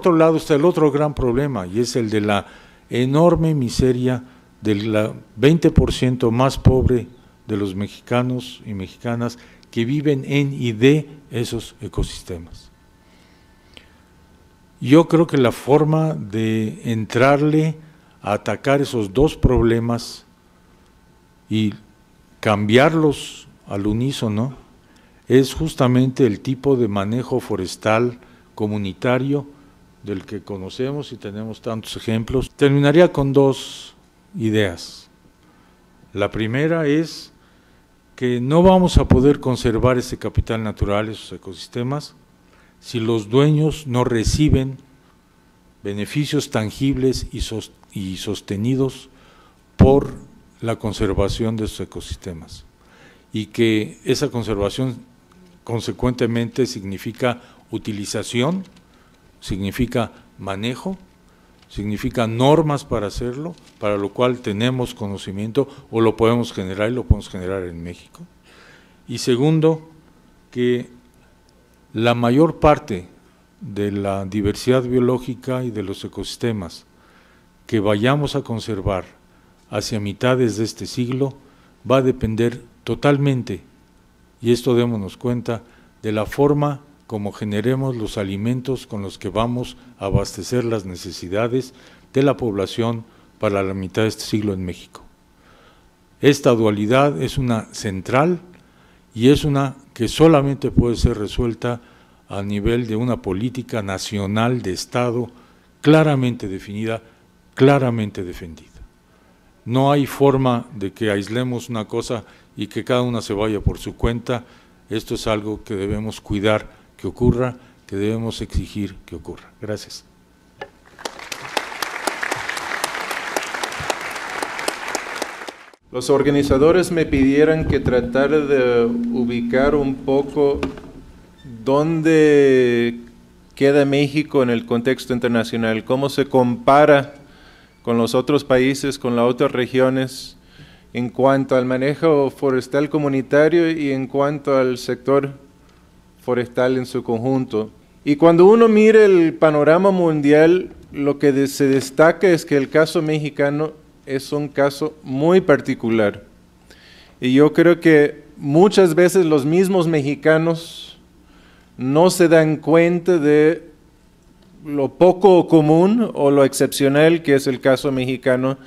otro lado está el otro gran problema, y es el de la enorme miseria del 20% más pobre de los mexicanos y mexicanas que viven en y de esos ecosistemas. Yo creo que la forma de entrarle a atacar esos dos problemas y cambiarlos al unísono es justamente el tipo de manejo forestal comunitario del que conocemos y tenemos tantos ejemplos. Terminaría con dos ideas. La primera es que no vamos a poder conservar ese capital natural, esos ecosistemas, si los dueños no reciben beneficios tangibles y sostenidos por la conservación de esos ecosistemas, y que esa conservación consecuentemente significa utilización, significa manejo, significa normas para hacerlo, para lo cual tenemos conocimiento o lo podemos generar y lo podemos generar en México. Y segundo, que la mayor parte de la diversidad biológica y de los ecosistemas que vayamos a conservar hacia mitades de este siglo va a depender totalmente, y esto démonos cuenta, de la forma como generemos los alimentos con los que vamos a abastecer las necesidades de la población para la mitad de este siglo en México. Esta dualidad es una central y es una que solamente puede ser resuelta a nivel de una política nacional de Estado claramente definida, claramente defendida. No hay forma de que aislemos una cosa y que cada una se vaya por su cuenta. Esto es algo que debemos cuidar que ocurra, que debemos exigir que ocurra. Gracias. Los organizadores me pidieron que tratara de ubicar un poco dónde queda México en el contexto internacional, cómo se compara con los otros países, con las otras regiones, en cuanto al manejo forestal comunitario y en cuanto al sector forestal en su conjunto. Y cuando uno mira el panorama mundial, lo que se destaca es que el caso mexicano es un caso muy particular. Y yo creo que muchas veces los mismos mexicanos no se dan cuenta de lo poco común o lo excepcional que es el caso mexicano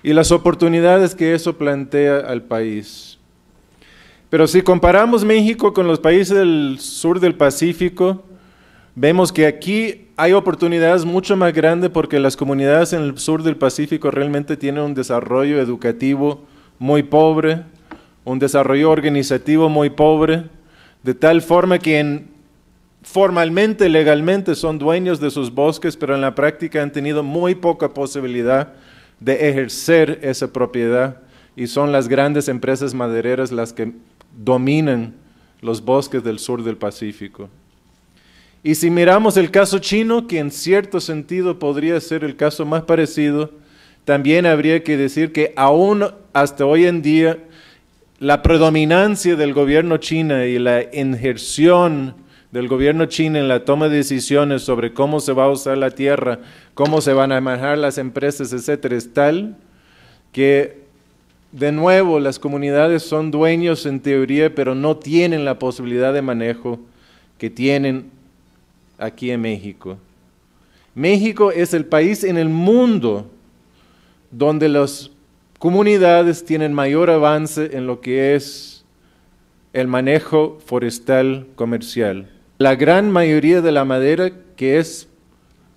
y las oportunidades que eso plantea al país. Pero si comparamos México con los países del sur del Pacífico, vemos que aquí hay oportunidades mucho más grandes porque las comunidades en el sur del Pacífico realmente tienen un desarrollo educativo muy pobre, un desarrollo organizativo muy pobre, de tal forma que formalmente, legalmente son dueños de sus bosques, pero en la práctica han tenido muy poca posibilidad de ejercer esa propiedad y son las grandes empresas madereras las que dominan los bosques del sur del Pacífico. Y si miramos el caso chino, que en cierto sentido podría ser el caso más parecido, también habría que decir que aún hasta hoy en día la predominancia del gobierno chino y la injerción del gobierno chino en la toma de decisiones sobre cómo se va a usar la tierra, cómo se van a manejar las empresas, etcétera, es tal que, de nuevo, las comunidades son dueños en teoría, pero no tienen la posibilidad de manejo que tienen aquí en México. México es el país en el mundo donde las comunidades tienen mayor avance en lo que es el manejo forestal comercial. La gran mayoría de la madera que es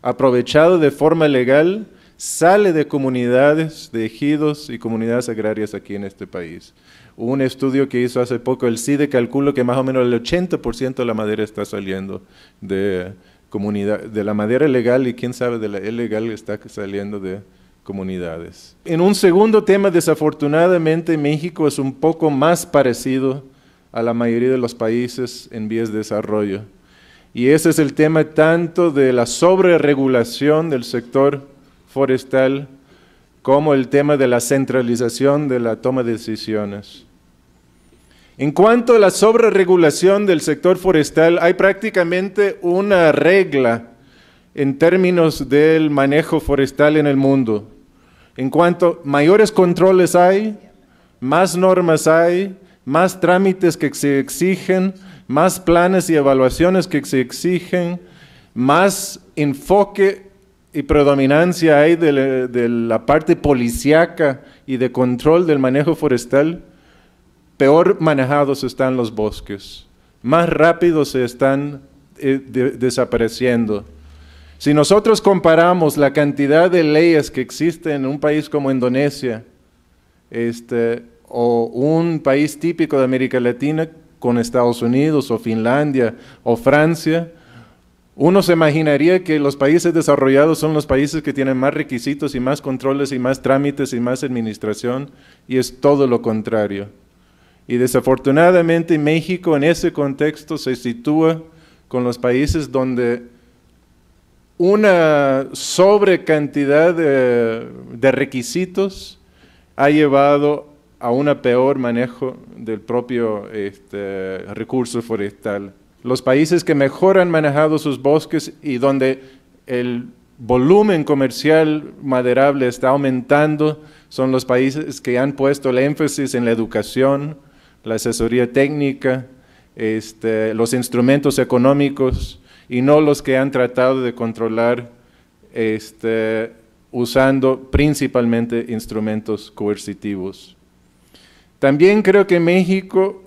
aprovechado de forma legal sale de comunidades, de ejidos y comunidades agrarias aquí en este país. Hubo un estudio que hizo hace poco el CIDE, calculó que más o menos el 80% de la madera está saliendo de la madera legal y quién sabe de la ilegal está saliendo de comunidades. En un segundo tema, desafortunadamente, México es un poco más parecido a la mayoría de los países en vías de desarrollo. Y ese es el tema tanto de la sobreregulación del sector forestal como el tema de la centralización de la toma de decisiones. En cuanto a la sobreregulación del sector forestal, hay prácticamente una regla en términos del manejo forestal en el mundo. En cuanto mayores controles hay, más normas hay, más trámites que se exigen, más planes y evaluaciones que se exigen, más enfoque y predominancia hay de la parte policíaca y de control del manejo forestal, peor manejados están los bosques, más rápido se están desapareciendo. Si nosotros comparamos la cantidad de leyes que existen en un país como Indonesia, o un país típico de América Latina con Estados Unidos o Finlandia o Francia, uno se imaginaría que los países desarrollados son los países que tienen más requisitos y más controles y más trámites y más administración, y es todo lo contrario. Y desafortunadamente México en ese contexto se sitúa con los países donde una sobrecantidad de requisitos ha llevado a un peor manejo del propio recurso forestal. Los países que mejor han manejado sus bosques y donde el volumen comercial maderable está aumentando son los países que han puesto el énfasis en la educación, la asesoría técnica, los instrumentos económicos, y no los que han tratado de controlar usando principalmente instrumentos coercitivos. También creo que México,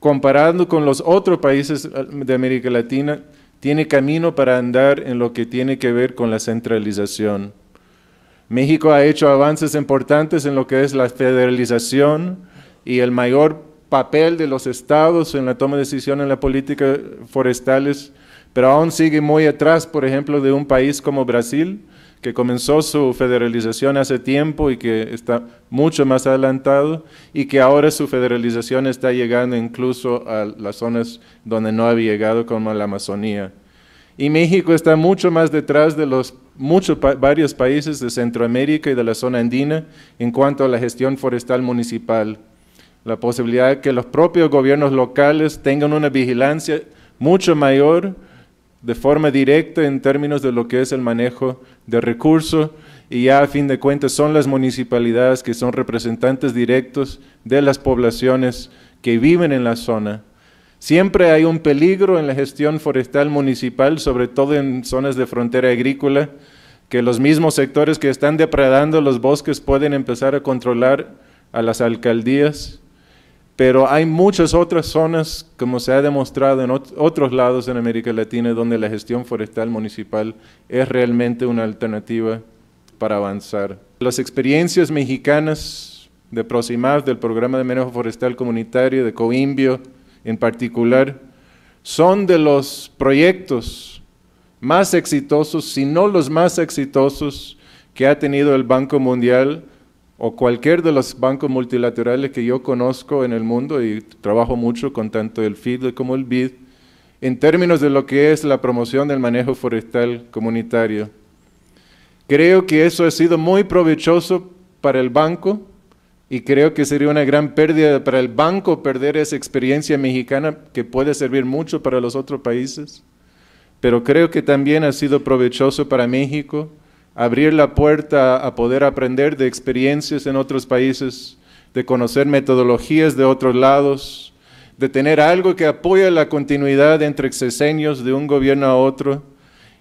comparando con los otros países de América Latina, tiene camino para andar en lo que tiene que ver con la centralización. México ha hecho avances importantes en lo que es la federalización y el mayor papel de los estados en la toma de decisiones en la política forestales, pero aún sigue muy atrás, por ejemplo, de un país como Brasil, que comenzó su federalización hace tiempo y que está mucho más adelantado, y que ahora su federalización está llegando incluso a las zonas donde no había llegado, como la Amazonía. Y México está mucho más detrás de varios países de Centroamérica y de la zona andina en cuanto a la gestión forestal municipal. La posibilidad de que los propios gobiernos locales tengan una vigilancia mucho mayor de forma directa en términos de lo que es el manejo de recursos, y ya a fin de cuentas son las municipalidades que son representantes directos de las poblaciones que viven en la zona. Siempre hay un peligro en la gestión forestal municipal, sobre todo en zonas de frontera agrícola, que los mismos sectores que están depredando los bosques pueden empezar a controlar a las alcaldías. Pero hay muchas otras zonas, como se ha demostrado en otros lados en América Latina, donde la gestión forestal municipal es realmente una alternativa para avanzar. Las experiencias mexicanas de Prosimaf, del Programa de Manejo Forestal Comunitario, de Coimbio en particular, son de los proyectos más exitosos, si no los más exitosos, que ha tenido el Banco Mundial o cualquier de los bancos multilaterales que yo conozco en el mundo, y trabajo mucho con tanto el FID como el BID, en términos de lo que es la promoción del manejo forestal comunitario. Creo que eso ha sido muy provechoso para el banco, y creo que sería una gran pérdida para el banco perder esa experiencia mexicana que puede servir mucho para los otros países, pero creo que también ha sido provechoso para México abrir la puerta a poder aprender de experiencias en otros países, de conocer metodologías de otros lados, de tener algo que apoya la continuidad entre sexenios de un gobierno a otro,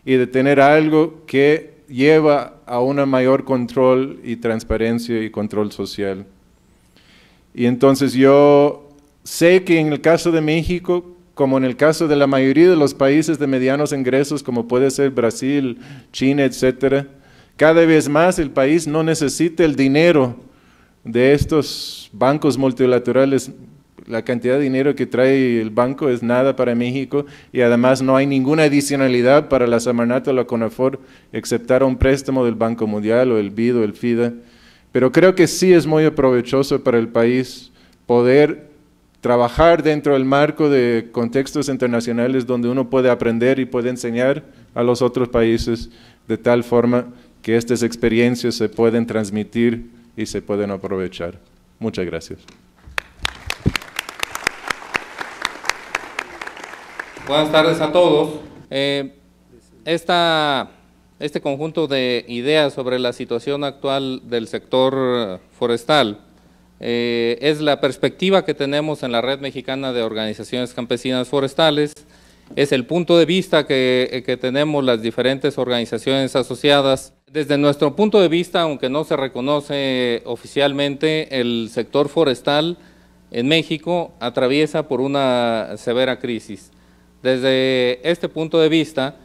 y de tener algo que lleva a un mayor control y transparencia y control social. Y entonces yo sé que en el caso de México, como en el caso de la mayoría de los países de medianos ingresos, como puede ser Brasil, China, etcétera, cada vez más el país no necesita el dinero de estos bancos multilaterales. La cantidad de dinero que trae el banco es nada para México, y además no hay ninguna adicionalidad para la Semarnat o la CONAFOR, exceptar un préstamo del Banco Mundial o el BID o el FIDA. Pero creo que sí es muy provechoso para el país poder trabajar dentro del marco de contextos internacionales donde uno puede aprender y puede enseñar a los otros países, de tal forma que estas experiencias se pueden transmitir y se pueden aprovechar. Muchas gracias. Buenas tardes a todos. este conjunto de ideas sobre la situación actual del sector forestal es la perspectiva que tenemos en la Red Mexicana de Organizaciones Campesinas Forestales, es el punto de vista que tenemos las diferentes organizaciones asociadas. Desde nuestro punto de vista, aunque no se reconoce oficialmente, el sector forestal en México atraviesa por una severa crisis. Desde este punto de vista,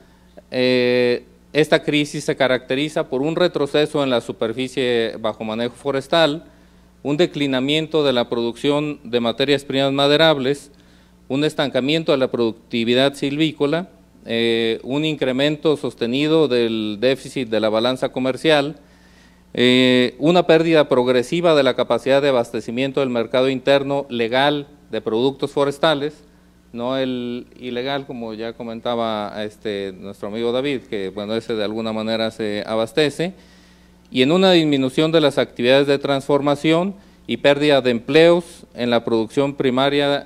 esta crisis se caracteriza por un retroceso en la superficie bajo manejo forestal, un declinamiento de la producción de materias primas maderables, un estancamiento de la productividad silvícola, un incremento sostenido del déficit de la balanza comercial, una pérdida progresiva de la capacidad de abastecimiento del mercado interno legal de productos forestales, no el ilegal, como ya comentaba nuestro amigo David, que bueno, ese de alguna manera se abastece, y en una disminución de las actividades de transformación y pérdida de empleos en la producción primaria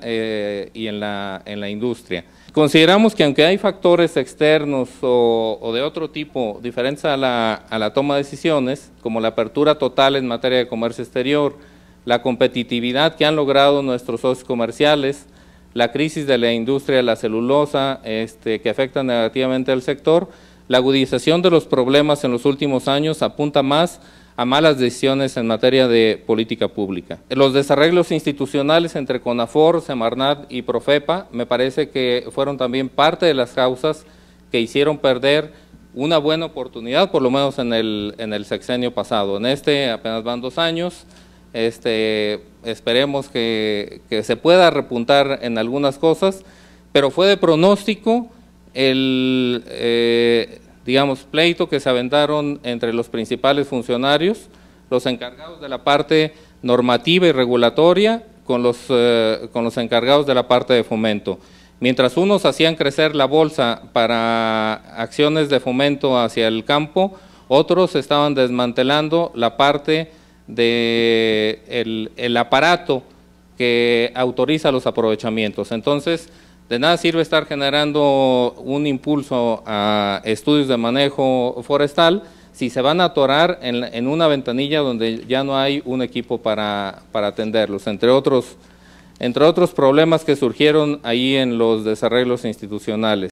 y en la industria. Consideramos que aunque hay factores externos o de otro tipo diferentes a la toma de decisiones, como la apertura total en materia de comercio exterior, la competitividad que han logrado nuestros socios comerciales, la crisis de la industria de la celulosa que afecta negativamente al sector, la agudización de los problemas en los últimos años apunta más a malas decisiones en materia de política pública. Los desarreglos institucionales entre CONAFOR, Semarnat y Profepa me parece que fueron también parte de las causas que hicieron perder una buena oportunidad, por lo menos en el sexenio pasado. En apenas van 2 años, esperemos que se pueda repuntar en algunas cosas, pero fue de pronóstico digamos, pleito que se aventaron entre los principales funcionarios, los encargados de la parte normativa y regulatoria con los encargados de la parte de fomento. Mientras unos hacían crecer la bolsa para acciones de fomento hacia el campo, otros estaban desmantelando la parte del aparato que autoriza los aprovechamientos. Entonces, de nada sirve estar generando un impulso a estudios de manejo forestal si se van a atorar en una ventanilla donde ya no hay un equipo para atenderlos, entre otros problemas que surgieron ahí en los desarreglos institucionales.